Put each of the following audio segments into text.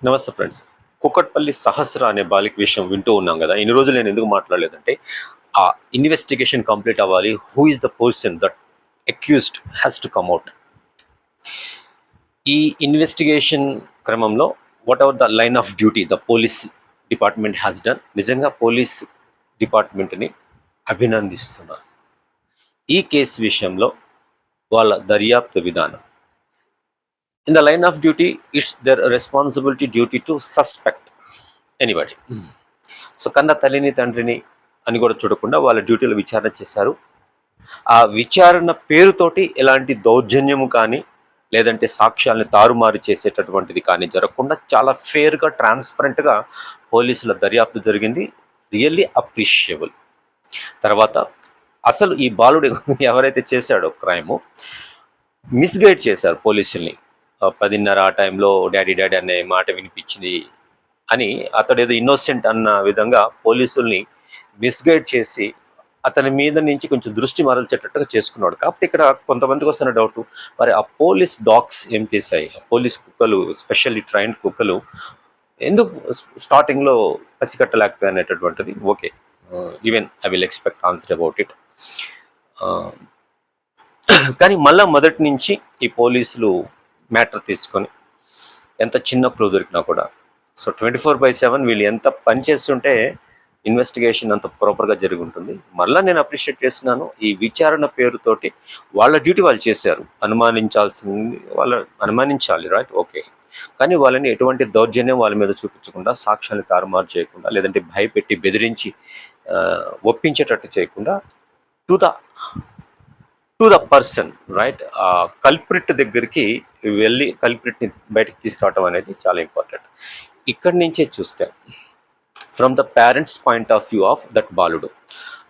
నమస్తే ఫ్రెండ్స్. కుకట్పల్లి సహస్ర అనే బాలిక విషయం వింటూ ఉన్నాం కదా. ఇన్ని రోజులు నేను ఎందుకు మాట్లాడలేదంటే, ఆ ఇన్వెస్టిగేషన్ కంప్లీట్ అవ్వాలి. Who is the person that accused has to come out. ఈ ఇన్వెస్టిగేషన్ క్రమంలో what ever the line of duty the police department has done, నిజంగా పోలీస్ డిపార్ట్మెంట్ని అభినందిస్తున్నాను. ఈ కేసు విషయంలో వాళ్ళ దర్యాప్తు విధానం, in the line of duty, it's their responsibility duty to suspect anybody. So కన్న తల్లిని తండ్రిని అని కూడా చూడకుండా వాళ్ళ డ్యూటీలో విచారణ చేశారు. ఆ విచారణ పేరుతోటి ఎలాంటి దౌర్జన్యము కానీ లేదంటే సాక్ష్యాలను తారుమారు చేసేటటువంటిది కానీ జరగకుండా చాలా ఫేర్గా ట్రాన్స్పరెంట్గా పోలీసుల దర్యాప్తు జరిగింది. Really appreciable. తర్వాత అసలు ఈ బాలుడు ఎవరైతే చేశాడో క్రైము, మిస్గైడ్ చేశారు పోలీసుల్ని. 10:30 ఆ టైంలో డాడీ డాడీ అనే మాట వినిపించింది అని అతడు ఏదో ఇన్నోసెంట్ అన్న విధంగా పోలీసుల్ని మిస్గైడ్ చేసి అతని మీద నుంచి కొంచెం దృష్టి మరల్చేటట్టుగా చేసుకున్నాడు. కాకపోతే ఇక్కడ కొంతమందికి వస్తున్న డౌట్, మరి ఆ పోలీస్ డాగ్స్ ఏం చేశాయి? పోలీస్ కుక్కలు, స్పెషల్లీ ట్రైన్డ్ కుక్కలు ఎందుకు స్టార్టింగ్లో పసిగట్టలేకపోయాయి అనేటటువంటిది. Okay, even I will expect answer about it. కానీ మళ్ళా మొదటి నుంచి ఈ పోలీసులు మ్యాటర్ తీసుకొని ఎంత చిన్న క్లూ దొరికినా కూడా, సో 24/7 వీళ్ళు ఎంత పని చేస్తుంటే ఇన్వెస్టిగేషన్ అంత ప్రాపర్గా జరిగి ఉంటుంది. మళ్ళీ నేను అప్రిషియేట్ చేస్తున్నాను. ఈ విచారణ పేరుతోటి వాళ్ళ డ్యూటీ వాళ్ళు చేశారు. అనుమానించాల్సింది వాళ్ళు అనుమానించాలి, రైట్? ఓకే. కానీ వాళ్ళని ఎటువంటి దౌర్జన్యం వాళ్ళ మీద చూపించకుండా, సాక్ష్యాన్ని తారుమారు చేయకుండా, లేదంటే భయపెట్టి బెదిరించి ఒప్పించేటట్టు చేయకుండా to the person, right? Culprit దగ్గరికి వెళ్ళి కల్ప్రిట్ని బయటకు తీసుకురావటం అనేది చాలా ఇంపార్టెంట్. ఇక్కడి నుంచే చూస్తే from the parents point of view of that బాలుడు,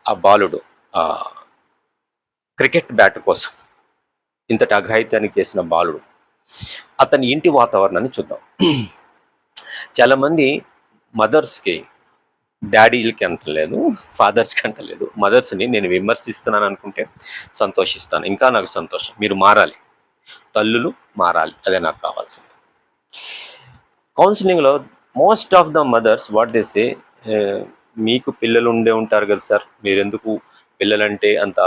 ఆ బాలుడు క్రికెట్ బ్యాట్ కోసం ఇంతటి అఘాయిత్యానికి చేసిన బాలుడు, అతని ఇంటి వాతావరణాన్ని చూద్దాం. చాలామంది మదర్స్కి, డాడీలకి అంటలేదు, ఫాదర్స్కి అంటలేదు, మదర్స్ని నేను విమర్శిస్తున్నాను అనుకుంటే సంతోషిస్తాను. ఇంకా నాకు సంతోషం. మీరు మారాలి, తల్లులు మారాలి, అదే నాకు కావాల్సింది. కౌన్సిలింగ్లో most of the mothers what they say, మీకు పిల్లలు ఉండే ఉంటారు కదా సార్, మీరెందుకు పిల్లలంటే అంత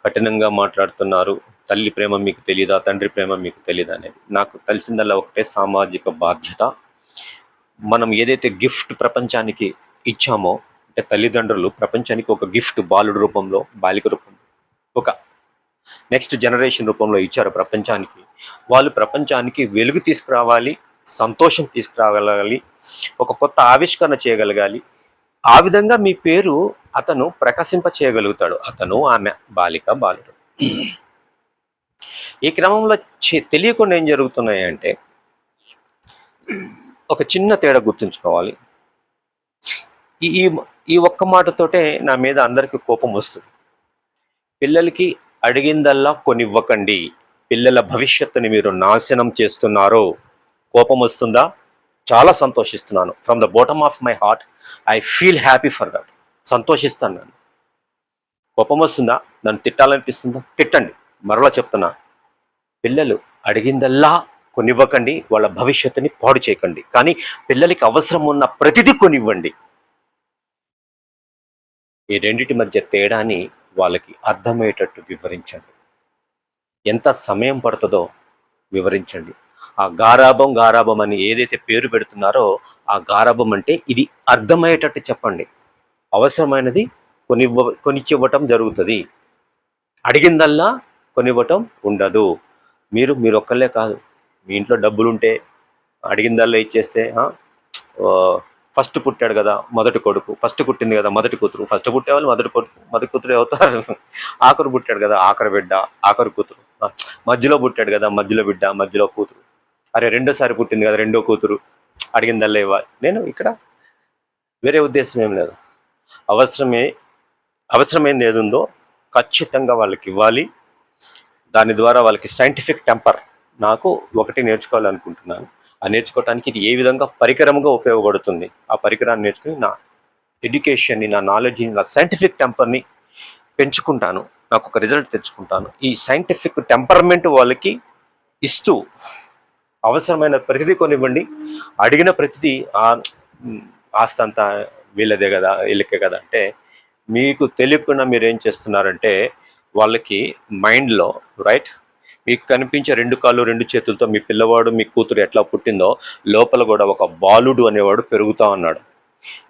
కఠినంగా మాట్లాడుతున్నారు? తల్లి ప్రేమ మీకు తెలీదా, తండ్రి ప్రేమ మీకు తెలీదా అనేది. నాకు తెలిసిందల్లా ఒకటే, సామాజిక బాధ్యత. మనం ఏదైతే గిఫ్ట్ ప్రపంచానికి ఇచ్చామో, అంటే తల్లిదండ్రులు ప్రపంచానికి ఒక గిఫ్ట్ బాలుడు రూపంలో, బాలిక రూపంలో, ఒక నెక్స్ట్ జనరేషన్ రూపంలో ఇచ్చారు ప్రపంచానికి. వాళ్ళు ప్రపంచానికి వెలుగు తీసుకురావాలి, సంతోషం తీసుకురాగలగాలి, ఒక కొత్త ఆవిష్కరణ చేయగలగాలి. ఆ విధంగా మీ పేరు అతను ప్రకాశింప చేయగలుగుతాడు, అతను, ఆమె, బాలిక, బాలుడు. ఈ క్రమంలో తెలియకుండా ఏం జరుగుతున్నాయి అంటే, ఒక చిన్న తేడా గుర్తుంచుకోవాలి. ఈ ఈ ఒక్క మాటతోటే నా మీద అందరికీ కోపం వస్తుంది. పిల్లలకి అడిగిందల్లా కొనివ్వకండి, పిల్లల భవిష్యత్తుని మీరు నాశనం చేస్తున్నారు. కోపం వస్తుందా? చాలా సంతోషిస్తున్నాను. From the bottom of my heart I feel happy for that. సంతోషిస్తాను నేను. కోపం వస్తుందా? నన్ను తిట్టాలనిపిస్తుందా? తిట్టండి. మరలా చెప్తున్నా, పిల్లలు అడిగిందల్లా కొనివ్వకండి, వాళ్ళ భవిష్యత్తుని పాడు చేయకండి. కానీ పిల్లలకి అవసరం ఉన్న ప్రతిదీ కొనివ్వండి. ఈ రెండింటి మధ్య తేడాని వాళ్ళకి అర్థమయ్యేటట్టు వివరించండి. ఎంత సమయం పడుతుందో వివరించండి. ఆ గారాబం అని ఏదైతే పేరు పెడుతున్నారో, ఆ గారాబం అంటే ఇది అర్థమయ్యేటట్టు చెప్పండి. అవసరమైనది కొనిచ్చివ్వటం జరుగుతుంది, అడిగిందల్లా కొనివ్వటం ఉండదు. మీరు ఒక్కళ్ళే కాదు, మీ ఇంట్లో డబ్బులుంటే అడిగిందల్లా ఇచ్చేస్తే, ఫస్ట్ పుట్టాడు కదా మొదటి కొడుకు, ఫస్ట్ పుట్టింది కదా మొదటి కూతురు, ఫస్ట్ పుట్టేవాళ్ళు మొదటి కూతురు అవుతారు. ఆఖరు పుట్టాడు కదా ఆఖరి బిడ్డ, ఆఖరి కూతురు. మధ్యలో పుట్టాడు కదా మధ్యలో బిడ్డ, మధ్యలో కూతురు. అరే రెండోసారి పుట్టింది కదా రెండో కూతురు, అడిగిందల్లా ఇవ్వాలి. నేను ఇక్కడ వేరే ఉద్దేశం ఏం లేదు. అవసరమైంది ఏదుందో ఖచ్చితంగా వాళ్ళకి ఇవ్వాలి. దాని ద్వారా వాళ్ళకి సైంటిఫిక్ టెంపర్, నాకు ఒకటి నేర్చుకోవాలనుకుంటున్నాను. ఆ నేర్చుకోవటానికి ఇది ఏ విధంగా పరికరంగా ఉపయోగపడుతుంది, ఆ పరికరాన్ని నేర్చుకుని నా ఎడ్యుకేషన్ని, నా నాలెడ్జ్ని, నా సైంటిఫిక్ టెంపర్ని పెంచుకుంటాను, నాకు ఒక రిజల్ట్ తెచ్చుకుంటాను. ఈ సైంటిఫిక్ టెంపర్మెంట్ వాళ్ళకి ఇస్తూ అవసరమైన ప్రతిదీ కొనివ్వండి, అడిగిన ప్రతిదీ ఆస్తి అంతా వీళ్ళదే కదా, వీళ్ళకే కదా అంటే, మీకు తెలియకుండా మీరు ఏం చేస్తున్నారంటే వాళ్ళకి మైండ్లో, రైట్, మీకు కనిపించే 2 కాళ్ళు 2 చేతులతో మీ పిల్లవాడు మీ కూతురు ఎట్లా పుట్టిందో లోపల కూడా ఒక బాలుడు అనేవాడు పెరుగుతా ఉన్నాడు.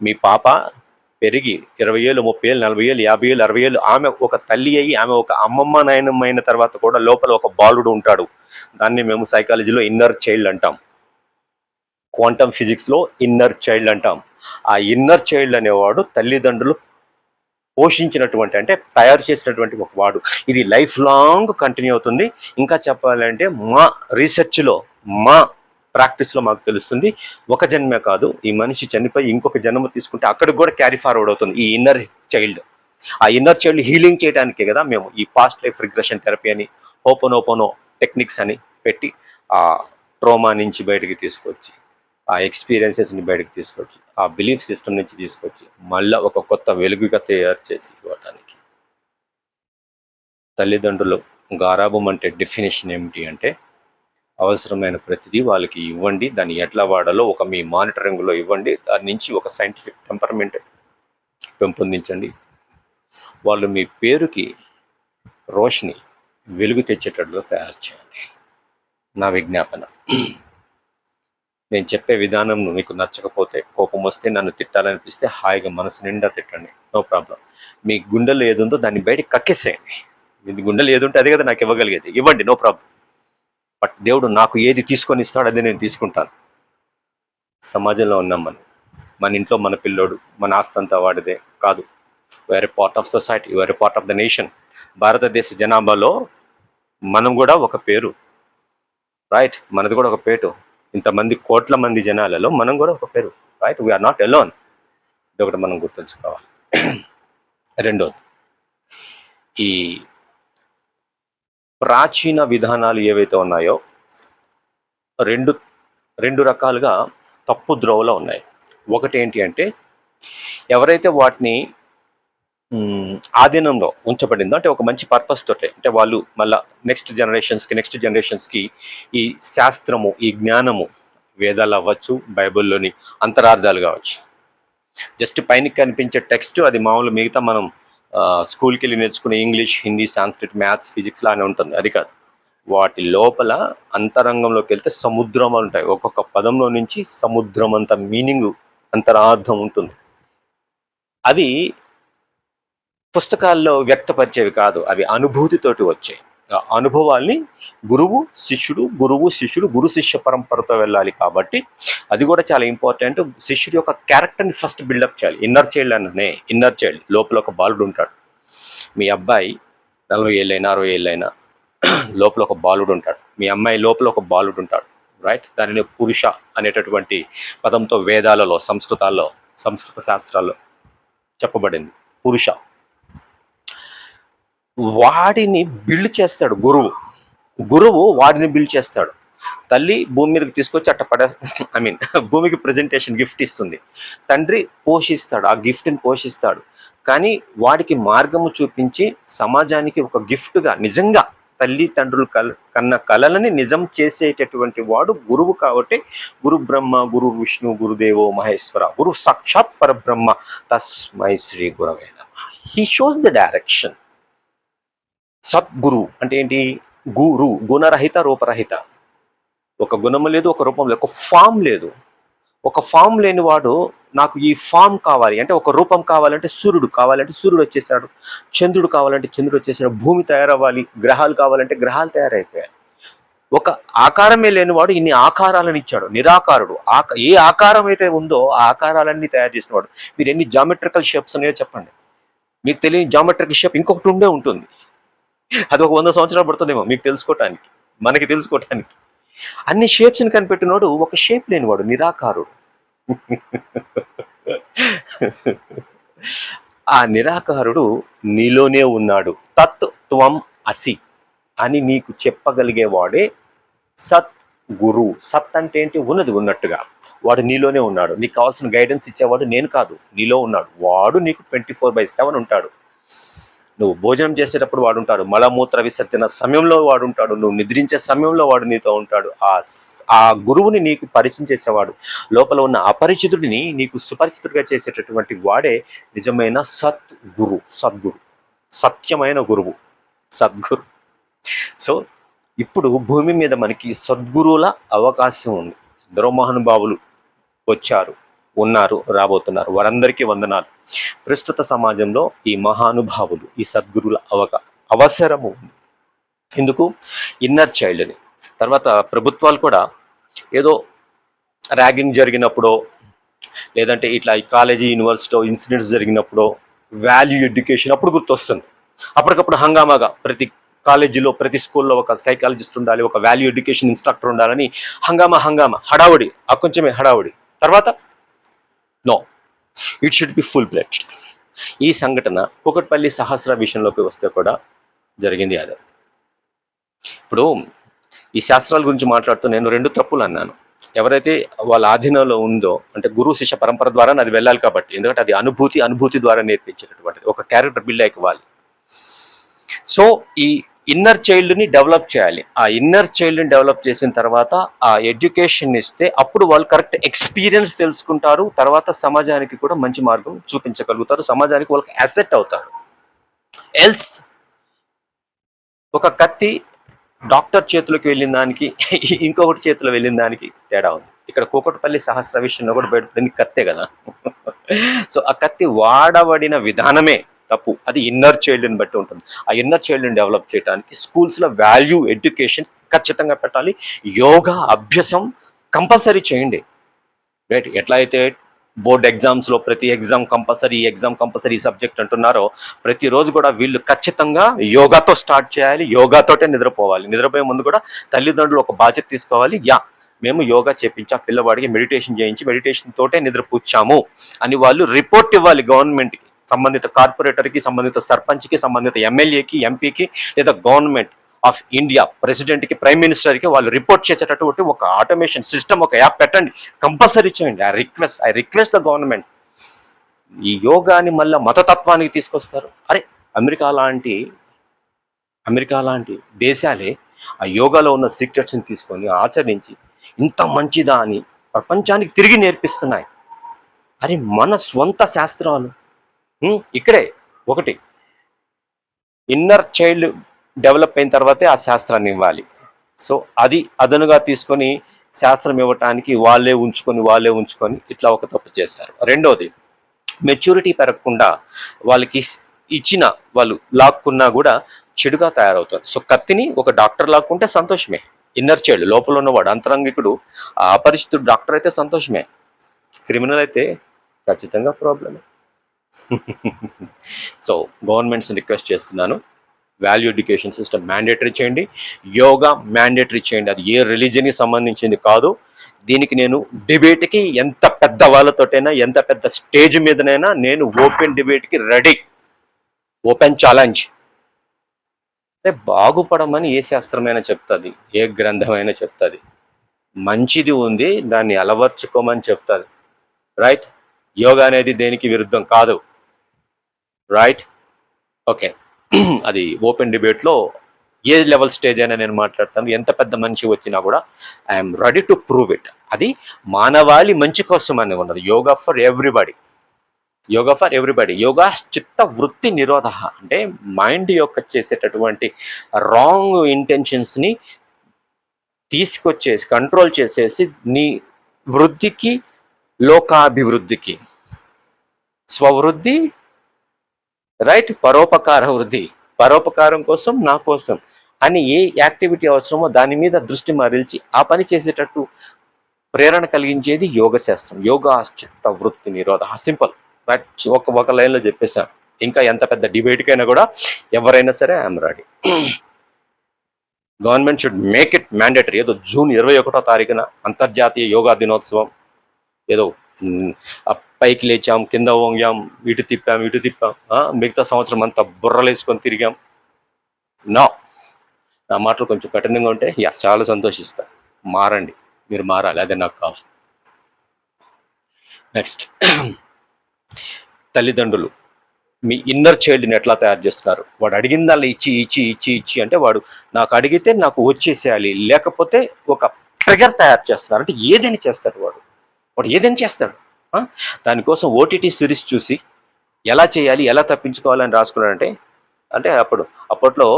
మీ పాప పెరిగి 20 ఏళ్ళు 30 ఏళ్ళు 40 ఏళ్ళు 50 ఏళ్ళు 60 ఏళ్ళు ఆమె ఒక తల్లి అయ్యి ఆమె ఒక అమ్మమ్మ నాయనమ్మ అయిన తర్వాత కూడా లోపల ఒక బాలుడు ఉంటాడు. దాన్ని మేము సైకాలజీలో ఇన్నర్ చైల్డ్ అంటాం, క్వాంటమ్ ఫిజిక్స్లో ఇన్నర్ చైల్డ్ అంటాం. ఆ ఇన్నర్ చైల్డ్ అనేవాడు తల్లిదండ్రులు పోషించినటువంటి, అంటే తయారు చేసినటువంటి ఒక వాడు. ఇది లైఫ్ లాంగ్ కంటిన్యూ అవుతుంది. ఇంకా చెప్పాలంటే మా రీసెర్చ్లో, మా ప్రాక్టీస్లో మాకు తెలుస్తుంది, ఒక జన్మే కాదు, ఈ మనిషి చనిపోయి ఇంకొక జన్మ తీసుకుంటే అక్కడికి కూడా క్యారీ ఫార్వర్డ్ అవుతుంది ఈ ఇన్నర్ చైల్డ్. ఆ ఇన్నర్ చైల్డ్ హీలింగ్ చేయడానికే కదా మేము ఈ పాస్ట్ లైఫ్ రిగ్రెషన్ థెరపీ అని, ఓపెనోపోనో టెక్నిక్స్ అని పెట్టి ఆ ట్రోమా నుంచి బయటకు తీసుకొచ్చి, ఆ ఎక్స్పీరియన్సెస్ని బయటకు తీసుకొచ్చి, ఆ బిలీఫ్ సిస్టమ్ నుంచి తీసుకొచ్చి మళ్ళీ ఒక కొత్త వెలుగుగా తయారు చేసి ఇవ్వటానికి. తల్లిదండ్రులు గారాబం అంటే డెఫినేషన్ ఏమిటి అంటే, అవసరమైన ప్రతిదీ వాళ్ళకి ఇవ్వండి, దాన్ని ఎట్లా వాడాలో ఒక మీ మానిటరింగ్లో ఇవ్వండి, దాని నుంచి ఒక సైంటిఫిక్ టెంపర్మెంట్ పెంపొందించండి. వాళ్ళు మీ పేరుకి రోషని, వెలుగు తెచ్చేటట్టుగా తయారు చేయండి. నా విజ్ఞాపన. నేను చెప్పే విధానం మీకు నచ్చకపోతే, కోపం వస్తే, నన్ను తిట్టాలనిపిస్తే హాయిగా మనసు నిండా తిట్టండి, నో ప్రాబ్లం. మీ గుండెలో ఏది ఉందో దాన్ని బయటికి కక్కేసేయండి. మీ గుండెలో ఏది ఉంటే అదే కదా నాకు ఇవ్వగలిగేది, ఇవ్వండి, నో ప్రాబ్లం. బట్ దేవుడు నాకు ఏది తీసుకొని ఇస్తాడో అదే నేను తీసుకుంటాను. సమాజంలో ఉన్నాం మనం, మన ఇంట్లో మన పిల్లోడు, మన ఆస్తి అంతా వాడిదే కాదు. వేరే పార్ట్ ఆఫ్ సొసైటీ, వేరే పార్ట్ ఆఫ్ ద నేషన్. భారతదేశ జనాభాలో మనం కూడా ఒక పేరు, రైట్, మనది కూడా ఒక పేరు. ఇంతమంది కోట్ల మంది జనాలలో మనం కూడా ఒక పేరు, రైట్, వీఆర్ నాట్ అలోన్. ఇదొకటి మనం గుర్తుంచుకోవాలి. రెండోది, ఈ ప్రాచీన విధానాలు ఏవైతే ఉన్నాయో రెండు రకాలుగా తప్పు ద్రోవలో ఉన్నాయి. ఒకటి ఏంటి అంటే, ఎవరైతే వాటిని ఆధీనంలో ఉంచబడిందో, అంటే ఒక మంచి పర్పస్ తోటే, అంటే వాళ్ళు మళ్ళీ నెక్స్ట్ జనరేషన్స్కి ఈ శాస్త్రము, ఈ జ్ఞానము, వేదాలు అవ్వచ్చు, బైబిల్లోని అంతరార్థాలు కావచ్చు, జస్ట్ పైన కనిపించే టెక్స్ట్ అది మామూలు మిగతా మనం స్కూల్కి వెళ్ళి నేర్చుకునే English, Hindi, Sanskrit, maths, physics లానే ఉంటుంది, అది కాదు. వాటి లోపల అంతరంగంలోకి వెళ్తే సముద్రం ఉంటాయి. ఒక్కొక్క పదంలో నుంచి సముద్రం అంత మీనింగ్, అంతరార్థం ఉంటుంది. అవి పుస్తకాల్లో వ్యక్తపరిచేవి కాదు, అవి అనుభూతితోటి వచ్చాయి. అనుభవాల్ని గురువు శిష్యుడు గురు శిష్య పరంపరతో వెళ్ళాలి. కాబట్టి అది కూడా చాలా ఇంపార్టెంట్. శిష్యుడి యొక్క క్యారెక్టర్ని ఫస్ట్ బిల్డప్ చేయాలి. ఇన్నర్ చైల్డ్ అన్ననే, ఇన్నర్ చైల్డ్ లోపల ఒక బాలుడు ఉంటాడు. మీ అబ్బాయి 40 ఏళ్ళైనా 60 ఏళ్ళైనా లోపల ఒక బాలుడు ఉంటాడు. మీ అమ్మాయి లోపల ఒక బాలుడు ఉంటాడు, రైట్. దానిని పురుష అనేటటువంటి పదంతో వేదాలలో, సంస్కృత శాస్త్రాల్లో చెప్పబడింది. పురుష వాడిని బిల్డ్ చేస్తాడు గురువు వాడిని బిల్డ్ చేస్తాడు. తల్లి భూమి మీదకి తీసుకొచ్చి అట్ట భూమికి ప్రజెంటేషన్ గిఫ్ట్ ఇస్తుంది. తండ్రి పోషిస్తాడు, ఆ గిఫ్ట్ని పోషిస్తాడు. కానీ వాడికి మార్గము చూపించి సమాజానికి ఒక గిఫ్ట్గా, నిజంగా తల్లిదండ్రులు కన్న కలలని నిజం చేసేటటువంటి వాడు గురువు. కాబట్టి గురు బ్రహ్మ గురు విష్ణు గురుదేవో మహేశ్వర గురు సాక్షాత్ పరబ్రహ్మ తస్మై శ్రీ గురవే నమః. He shows the direction. సద్గురు అంటే ఏంటి? గురు గుణరహిత రూపరహిత. ఒక గుణము లేదు, ఒక రూపం లేదు, ఒక ఫామ్ లేదు. ఒక ఫామ్ లేని వాడు నాకు ఈ ఫామ్ కావాలి అంటే, ఒక రూపం కావాలంటే సూర్యుడు కావాలంటే సూర్యుడు వచ్చేసాడు, చంద్రుడు కావాలంటే చంద్రుడు వచ్చేసాడు, భూమి తయారవ్వాలి, గ్రహాలు కావాలంటే గ్రహాలు తయారైపోయాయి. ఒక ఆకారమే లేనివాడు ఇన్ని ఆకారాలను ఇచ్చాడు, నిరాకారుడు. ఏ ఆకారం అయితే ఉందో ఆ ఆకారాలన్నీ తయారు చేసినవాడు. మీరు ఎన్ని జామెట్రికల్ షేప్స్ ఉన్నాయో చెప్పండి. మీకు తెలియని జామెట్రికల్ షేప్ ఇంకొకటి ఉంటుంది. అది ఒక 100 సంవత్సరాలు పడుతుందేమో మీకు తెలుసుకోవటానికి, మనకి తెలుసుకోవటానికి. అన్ని షేప్స్ని కనిపెట్టినోడు ఒక షేప్ లేనివాడు, నిరాకారుడు. ఆ నిరాకారుడు నీలోనే ఉన్నాడు. తత్ త్వం అసి అని నీకు చెప్పగలిగేవాడే సత్ గురు. సత్ అంటే ఏంటి? ఉన్నది ఉన్నట్టుగా. వాడు నీలోనే ఉన్నాడు. నీకు కావాల్సిన గైడెన్స్ ఇచ్చేవాడు నేను కాదు, నీలో ఉన్నాడు. వాడు నీకు 24/7 ఉంటాడు. నువ్వు భోజనం చేసేటప్పుడు వాడుంటాడు, మలమూత్ర విసర్జన సమయంలో వాడుంటాడు, నువ్వు నిద్రించే సమయంలో వాడు నీతో ఉంటాడు. ఆ గురువుని నీకు పరిచయం చేసేవాడు, లోపల ఉన్న అపరిచితుడిని నీకు సుపరిచితుడిగా చేసేటటువంటి వాడే నిజమైన సద్గురు, సత్యమైన గురువు, సద్గురు. సో ఇప్పుడు భూమి మీద మనకి సద్గురువుల అవకాశం ఉంది. ఎందరో మహానుభావులు వచ్చారు, ఉన్నారు, రాబోతున్నారు. వారందరికీ వందనాలు. ప్రస్తుత సమాజంలో ఈ మహానుభావులు, ఈ సద్గురువుల అవసరము ఉంది. ఎందుకు? ఇన్నర్ చైల్డ్ని. తర్వాత ప్రభుత్వాలు కూడా ఏదో ర్యాగింగ్ జరిగినప్పుడో, లేదంటే ఇట్లా ఈ కాలేజీ యూనివర్సిటీ ఇన్సిడెంట్స్ జరిగినప్పుడో వాల్యూ ఎడ్యుకేషన్ అప్పుడు గుర్తొస్తుంది. అప్పటికప్పుడు హంగామాగా ప్రతి కాలేజీలో, ప్రతి స్కూల్లో ఒక సైకాలజిస్ట్ ఉండాలి, ఒక వాల్యూ ఎడ్యుకేషన్ ఇన్స్ట్రక్టర్ ఉండాలని హంగామా హడావుడి, కొంచెమే హడావుడి. తర్వాత no, it should be full pledged. ఈ సంఘటన కూకట్పల్లి సహస్ర విషయంలోకి వస్తే కూడా జరిగింది అదే. ఇప్పుడు ఈ శాస్త్రాల గురించి మాట్లాడుతూ నేను 2 తప్పులు అన్నాను. ఎవరైతే వాళ్ళ ఆధీనంలో ఉందో, అంటే గురు శిష్య పరంపర ద్వారా అది వెళ్ళాలి కాబట్టి, ఎందుకంటే అది అనుభూతి ద్వారా నేర్పించేటటువంటిది, ఒక క్యారెక్టర్ బిల్డ్ అయ్యాలి. సో ఈ ఇన్నర్ చైల్డ్ని డెవలప్ చేయాలి. ఆ ఇన్నర్ చైల్డ్ని డెవలప్ చేసిన తర్వాత ఆ ఎడ్యుకేషన్ ఇస్తే అప్పుడు వాళ్ళు కరెక్ట్ ఎక్స్పీరియన్స్ తెలుసుకుంటారు. తర్వాత సమాజానికి కూడా మంచి మార్గం చూపించగలుగుతారు, సమాజానికి వాళ్ళకి అసెట్ అవుతారు. ఎల్స్ ఒక కత్తి డాక్టర్ చేతిలోకి వెళ్ళిన దానికి ఇంకొకటి చేతిలో వెళ్ళిన దానికి తేడా ఉంది. ఇక్కడ కూకట్పల్లి సహస్ర విషయంలో కూడా బయటపడింది కత్తే కదా. సో ఆ కత్తి వాడబడిన విధానమే తప్పు. అది ఇన్నర్ చైల్డ్ని బట్టి ఉంటుంది. ఆ ఇన్నర్ చైల్డ్ని డెవలప్ చేయడానికి స్కూల్స్లో వాల్యూ ఎడ్యుకేషన్ ఖచ్చితంగా పెట్టాలి. యోగా అభ్యాసం కంపల్సరీ చేయండి. రైట్? ఎట్లా అయితే బోర్డ్ ఎగ్జామ్స్లో ప్రతి ఎగ్జామ్ కంపల్సరీ సబ్జెక్ట్ అంటున్నారో, ప్రతిరోజు కూడా వీళ్ళు ఖచ్చితంగా యోగాతో స్టార్ట్ చేయాలి. యోగాతోటే నిద్రపోవాలి. నిద్రపోయే ముందు కూడా తల్లిదండ్రులు ఒక బాధ్యత తీసుకోవాలి. మేము యోగా చేపించాం పిల్లవాడికి, మెడిటేషన్ చేయించి మెడిటేషన్ తోటే నిద్రపుచ్చాము అని వాళ్ళు రిపోర్ట్ ఇవ్వాలి గవర్నమెంట్కి, సంబంధిత కార్పొరేటర్కి, సంబంధిత సర్పంచ్కి, సంబంధిత ఎమ్మెల్యేకి, ఎంపీకి, లేదా గవర్నమెంట్ ఆఫ్ ఇండియా ప్రెసిడెంట్కి, ప్రైమ్ మినిస్టర్కి వాళ్ళు రిపోర్ట్ చేసేటటువంటి ఒక ఆటోమేషన్ సిస్టమ్, ఒక యాప్ పెట్టండి, కంపల్సరీ చేయండి. I request the government. ఈ యోగాని మళ్ళీ మతతత్వానికి తీసుకొస్తారు. అరే అమెరికా లాంటి దేశాలే ఆ యోగాలో ఉన్న సీక్రెట్స్ని తీసుకొని ఆచరించి ఇంత మంచిదా అని ప్రపంచానికి తిరిగి నేర్పిస్తున్నాయి. అరే మన స్వంత శాస్త్రాలు ఇక్కడే ఒకటి ఇన్నర్ చైల్డ్ డెవలప్ అయిన తర్వాతే ఆ శాస్త్రాన్ని ఇవ్వాలి. సో అది అదనుగా తీసుకొని శాస్త్రం ఇవ్వటానికి వాళ్ళే ఉంచుకొని ఇట్లా ఒక తప్పు చేశారు. రెండోది, మెచ్యూరిటీ పెరగకుండా వాళ్ళకి ఇచ్చిన వాళ్ళు లాక్కున్నా కూడా చెడుగా తయారవుతారు. సో కత్తిని ఒక డాక్టర్ లాక్కుంటే సంతోషమే. ఇన్నర్ చైల్డ్ లోపల ఉన్నవాడు, అంతరంగికుడు, ఆ అపరిచితుడు డాక్టర్ అయితే సంతోషమే. క్రిమినల్ అయితే ఖచ్చితంగా ప్రాబ్లమే. సో గవర్నమెంట్స్ని రిక్వెస్ట్ చేస్తున్నాను, వాల్యూ ఎడ్యుకేషన్ సిస్టమ్ మ్యాండేటరీ చేయండి, యోగా మ్యాండేటరీ చేయండి. అది ఏ రిలీజన్కి సంబంధించింది కాదు. దీనికి నేను డిబేట్కి ఎంత పెద్ద వాళ్ళతోటైనా, ఎంత పెద్ద స్టేజ్ మీదనైనా నేను ఓపెన్ డిబేట్కి రెడీ. Open challenge. అంటే బాగుపడమని ఏ శాస్త్రమైనా చెప్తుంది, ఏ గ్రంథమైనా చెప్తుంది. మంచిది ఉంది, దాన్ని అలవర్చుకోమని చెప్తుంది. రైట్? యోగా అనేది దేనికి విరుద్ధం కాదు. రైట్? ఓకే. అది ఓపెన్ డిబేట్లో ఏ లెవెల్ స్టేజ్ అయినా నేను మాట్లాడతాను. ఎంత పెద్ద మనిషి వచ్చినా కూడా I'm ready to prove it. అది మానవాళి మంచి కోసం అని ఉన్నది. Yoga for everybody. యోగా చిత్త వృత్తి నిరోధ, అంటే మైండ్ యొక్క చేసేటటువంటి రాంగ్ ఇంటెన్షన్స్ని తీసుకొచ్చేసి కంట్రోల్ చేసేసి నీ వృద్ధికి, లోకాభివృద్ధికి, స్వవృద్ధి, రైట్, పరోపకార వృద్ధి, పరోపకారం కోసం, నా కోసం అని ఏ యాక్టివిటీ అవసరమో దాని మీద దృష్టి మరల్చి ఆ పని చేసేటట్టు ప్రేరణ కలిగించేది యోగ శాస్త్రం. యోగా చిత్త వృత్తి నిరోధ. సింపుల్. రైట్? ఒక లైన్లో చెప్పేశాను. ఇంకా ఎంత పెద్ద డిబేట్కైనా కూడా ఎవరైనా సరే I'm ready. Government should make it mandatory. ఏదో జూన్ 21వ తారీఖున అంతర్జాతీయ యోగా దినోత్సవం, ఏదో పైకి లేచాం, కింద వంగాం, ఇటు తిప్పాం, మిగతా సంవత్సరం అంతా బుర్రలేసుకొని తిరిగాం. నా మాటలు కొంచెం కఠినంగా ఉంటే చాలా సంతోషిస్తా. మారండి, మీరు మారాలి, అదే నాకు కావాలి. నెక్స్ట్, తల్లిదండ్రులు మీ ఇన్నర్ చైల్డ్ని ఎట్లా తయారు చేస్తున్నారు. వాడు అడిగిందల్లా ఇచ్చి ఇచ్చి ఇచ్చి ఇచ్చి అంటే వాడు నాకు అడిగితే నాకు వచ్చేసేయాలి, లేకపోతే ఒక ట్రిగర్ తయారు చేస్తున్నారు అంటే ఏదైనా చేస్తాడు వాడు. వాడు ఏదైనా చేస్తాడు. దానికోసం ఓటీటీ సిరీస్ చూసి ఎలా చేయాలి, ఎలా తప్పించుకోవాలని రాసుకున్నాడంటే, అంటే అప్పట్లో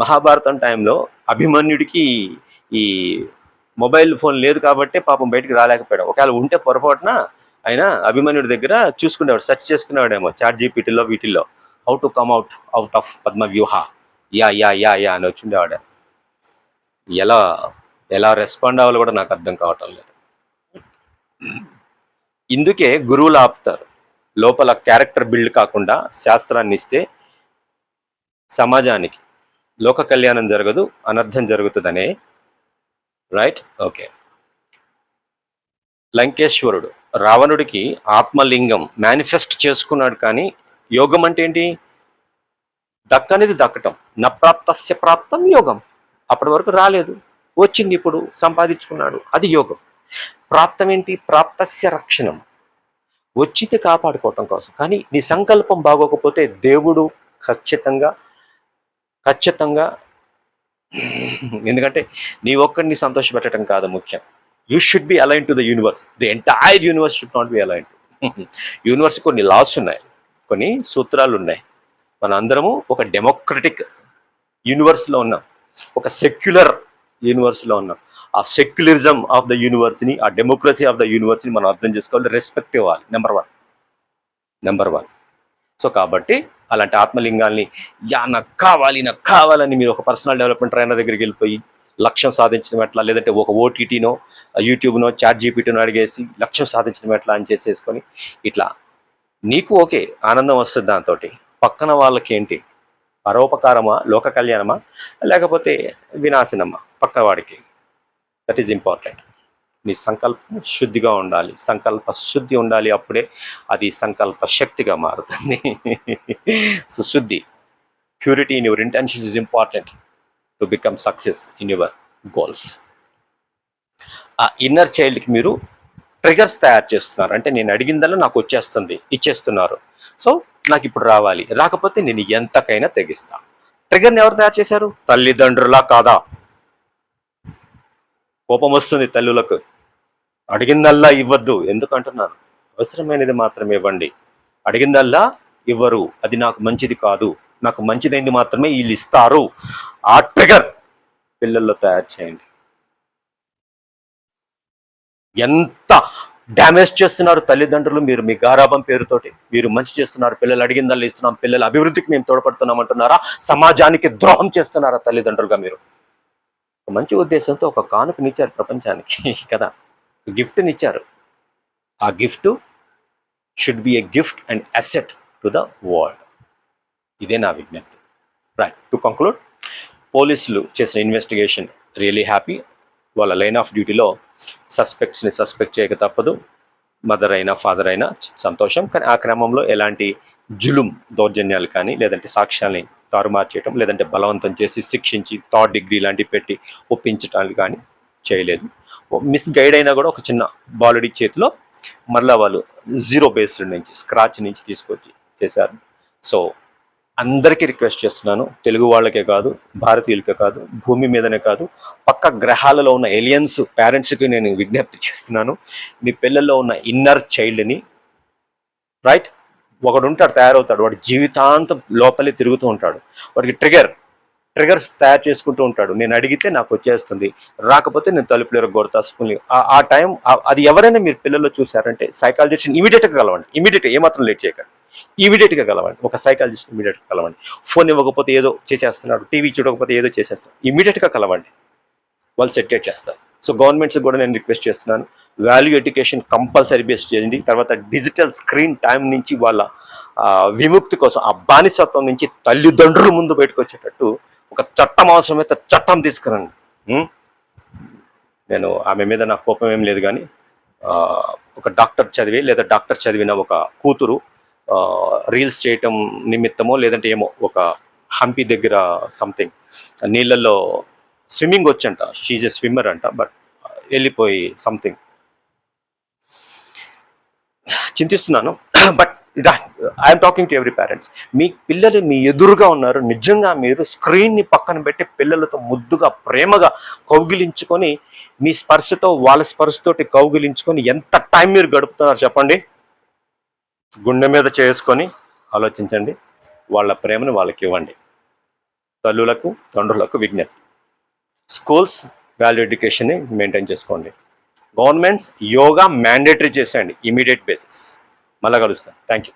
మహాభారతం టైంలో అభిమన్యుడికి ఈ మొబైల్ ఫోన్ లేదు కాబట్టి పాపం బయటికి రాలేకపోయాడు. ఒకవేళ ఉంటే పొరపాటున ఆయన అభిమన్యుడి దగ్గర చూసుకునేవాడు, సెర్చ్ చేసుకునేవాడేమో చాట్ జీపీటీలో వీటిల్లో, how to come out of Padma వ్యూహ, యా యా యా యా అని వచ్చిండేవాడు. ఎలా ఎలా రెస్పాండ్ అవ్వాలో కూడా నాకు అర్థం కావటం లేదు. ఇందుకే గురువులు ఆపుతారు. లోపల క్యారెక్టర్ బిల్డ్ కాకుండా శాస్త్రాన్ని ఇస్తే సమాజానికి లోక కళ్యాణం జరగదు, అనర్థం జరుగుతుందనే. Right, okay. లంకేశ్వరుడు రావణుడికి ఆత్మలింగం మేనిఫెస్ట్ చేసుకున్నాడు, కానీ యోగం అంటే ఏంటి? దక్కనిది దక్కటం. నప్రాప్తస్య ప్రాప్తం యోగం. అప్పటి వరకు రాలేదు, వచ్చింది, ఇప్పుడు సంపాదించుకున్నాడు, అది యోగం. ప్రాప్తం ఏంటి? ప్రాప్తస్య రక్షణం, వచ్చింది కాపాడుకోవటం కోసం. కానీ నీ సంకల్పం బాగోకపోతే దేవుడు ఖచ్చితంగా ఎందుకంటే నీ ఒక్కడిని సంతోషపెట్టడం కాదు ముఖ్యం. You should be align to the universe. The entire universe should not be align. Universe కొన్ని లాస్ ఉన్నాయి, కొన్ని సూత్రాలు ఉన్నాయి. మన అందరము ఒక డెమోక్రటిక్ యూనివర్స్లో ఉన్నాం, ఒక సెక్యులర్ యూనివర్స్లో ఉన్నాం. ఆ సెక్యులరిజం ఆఫ్ ద యూనివర్స్ని, ఆ డెమోక్రసీ ఆఫ్ ద యూనివర్స్ని మనం అర్థం చేసుకోవాలి, రెస్పెక్ట్ ఇవ్వాలి. Number one. సో కాబట్టి అలాంటి ఆత్మలింగాల్ని నాకు కావాలని మీరు ఒక పర్సనల్ డెవలప్మెంట్ ట్రైనర్ దగ్గరికి వెళ్ళిపోయి లక్ష్యం సాధించడం ఎట్లా, లేదంటే ఒక ఓటీటీనో యూట్యూబ్నో చాట్ జీపీటీనో అడిగేసి లక్ష్యం సాధించడం ఎట్లా అని చేసేసుకొని ఇట్లా నీకు ఓకే ఆనందం వస్తుంది, దాంతో పక్కన వాళ్ళకి ఏంటి పరోపకారమా, లోక కళ్యాణమా, లేకపోతే వినాశనమా పక్కవాడికి? That is important. నీ సంకల్పం శుద్ధిగా ఉండాలి, సంకల్ప శుద్ధి ఉండాలి, అప్పుడే అది సంకల్ప శక్తిగా మారుతుంది. సో శుద్ధి, purity in your intentions is important to become success in your goals. ఆ ఇన్నర్ చైల్డ్కి మీరు ట్రిగర్స్ తయారు చేస్తున్నారు. అంటే నేను అడిగిందల్లా నాకు వచ్చేస్తుంది, ఇచ్చేస్తున్నారు. సో నాకు ఇప్పుడు రావాలి, రాకపోతే నేను ఎంతకైనా తెగిస్తాను. ట్రిగర్ని ఎవరు తయారు చేశారు? తల్లిదండ్రులా కాదా? కోపం వస్తుంది తల్లులకు, అడిగిందల్లా ఇవ్వద్దు. ఎందుకు అంటున్నాను? అవసరమైనది మాత్రమే ఇవ్వండి. అడిగిందల్లా ఇవ్వరు, అది నాకు మంచిది కాదు, నాకు మంచిదైంది మాత్రమే వీళ్ళు ఇస్తారు. ఆ ట్రిగర్ పిల్లల్లో తయారు చేయండి. ఎంత డ్యామేజ్ చేస్తున్నారు తల్లిదండ్రులు మీరు మీ గారాబం పేరుతోటి. మీరు మంచి చేస్తున్నారు, పిల్లలు అడిగిందల్లా ఇస్తున్నాం, పిల్లల అభివృద్ధికి మేము తోడ్పడుతున్నాం అంటున్నారా? సమాజానికి ద్రోహం చేస్తున్నారా తల్లిదండ్రులుగా మీరు? మంచి ఉద్దేశంతో ఒక కానుకనిచ్చారు ప్రపంచానికి కదా, గిఫ్ట్ని ఇచ్చారు. ఆ gift should be a gift and asset to the world. ఇదే నా విజ్ఞప్తి. రైట్, టు కంక్లూడ్, పోలీసులు చేసిన ఇన్వెస్టిగేషన్ రియలీ హ్యాపీ. వాళ్ళ లైన్ ఆఫ్ డ్యూటీలో సస్పెక్ట్స్ని సస్పెక్ట్ చేయక తప్పదు. మదర్ అయినా ఫాదర్ అయినా సంతోషం. కానీ ఆ క్రమంలో ఎలాంటి జులుం దౌర్జన్యాలు కానీ, లేదంటే సాక్ష్యాల్ని తారుమారు చేయటం, లేదంటే బలవంతం చేసి శిక్షించి థర్డ్ డిగ్రీ లాంటివి పెట్టి ఒప్పించటాలు కానీ చేయలేదు. మిస్ గైడ్ అయినా కూడా ఒక చిన్న బాలుడి చేతిలో మరలా వాళ్ళు జీరో బేస్డ్ నుంచి, స్క్రాచ్ నుంచి తీసుకొచ్చి చేశారు. సో అందరికీ రిక్వెస్ట్ చేస్తున్నాను, తెలుగు వాళ్ళకే కాదు, భారతీయులకే కాదు, భూమి మీదనే కాదు, పక్క గ్రహాలలో ఉన్న ఏలియన్స్ పేరెంట్స్కి నేను విజ్ఞప్తి చేస్తున్నాను. మీ పిల్లల్లో ఉన్న ఇన్నర్ చైల్డ్ని, రైట్, ఒకడు ఉంటాడు, తయారవుతాడు, వాడి జీవితాంతం లోపలే తిరుగుతూ ఉంటాడు. వాడికి ట్రిగర్స్ తయారు చేసుకుంటూ ఉంటాడు. నేను అడిగితే నాకు వచ్చేస్తుంది, రాకపోతే నేను తలుపులు ఎరగొడతా, స్కూల్. ఆ టైం అది ఎవరైనా మీరు పిల్లల్లో చూసారంటే సైకాలజిస్ట్ ఇమీడియట్గా కలవండి. ఇమీడియట్గా, ఏమాత్రం లేట్ చేయకండి, ఇమీడియట్గా కలవండి. ఒక సైకాలజిస్ట్ ఇమీడియట్గా కలవండి. ఫోన్ ఇవ్వకపోతే ఏదో చేసేస్తున్నాడు, టీవీ చూడకపోతే ఏదో చేసేస్తున్నాడు, ఇమీడియట్గా కలవండి, వాళ్ళు సెటిల్ చేస్తారు. సో గవర్నమెంట్స్ కూడా నేను రిక్వెస్ట్ చేస్తున్నాను, వాల్యూ ఎడ్యుకేషన్ కంపల్సరీ బేస్ చేయండి. తర్వాత డిజిటల్ స్క్రీన్ టైం నుంచి వాళ్ళ విముక్తి కోసం, ఆ బానిసత్వం నుంచి తల్లిదండ్రులు ముందు బయటకు వచ్చేటట్టు ఒక చట్టం అవసరమైతే చట్టం తీసుకురండి. నేను ఆమె మీద నాకు కోపం ఏం లేదు, కానీ ఒక డాక్టర్ చదివి, లేదా డాక్టర్ చదివిన ఒక కూతురు రీల్స్ చేయటం నిమిత్తమో లేదంటే ఏమో, ఒక హంపి దగ్గర సంథింగ్ నీళ్ళల్లో స్విమ్మింగ్ వచ్చంట, షీజ్ ఎ స్విమ్మర్ అంట, బట్ వెళ్ళిపోయి సంథింగ్ చింతిస్తున్నాను. But I'm talking to every parents. మీ పిల్లలు మీ ఎదురుగా ఉన్నారు, నిజంగా మీరు స్క్రీన్ని పక్కన పెట్టి పిల్లలతో ముద్దుగా ప్రేమగా కౌగిలించుకొని మీ స్పర్శతో వాళ్ళ స్పర్శతోటి కౌగిలించుకొని ఎంత టైం మీరు గడుపుతున్నారు చెప్పండి. గుండె మీద చేసుకొని ఆలోచించండి. వాళ్ళ ప్రేమను వాళ్ళకి ఇవ్వండి. తల్లులకు తండ్రులకు విజ్ఞప్తి. స్కూల్స్ వాల్యూ ఎడ్యుకేషన్ని మెయింటైన్ చేసుకోండి. గవర్నమెంట్స్ యోగా మ్యాండేటరీ చేసేయండి ఇమీడియట్ బేసిస్. మళ్ళీ కలుస్తాను. Thank you.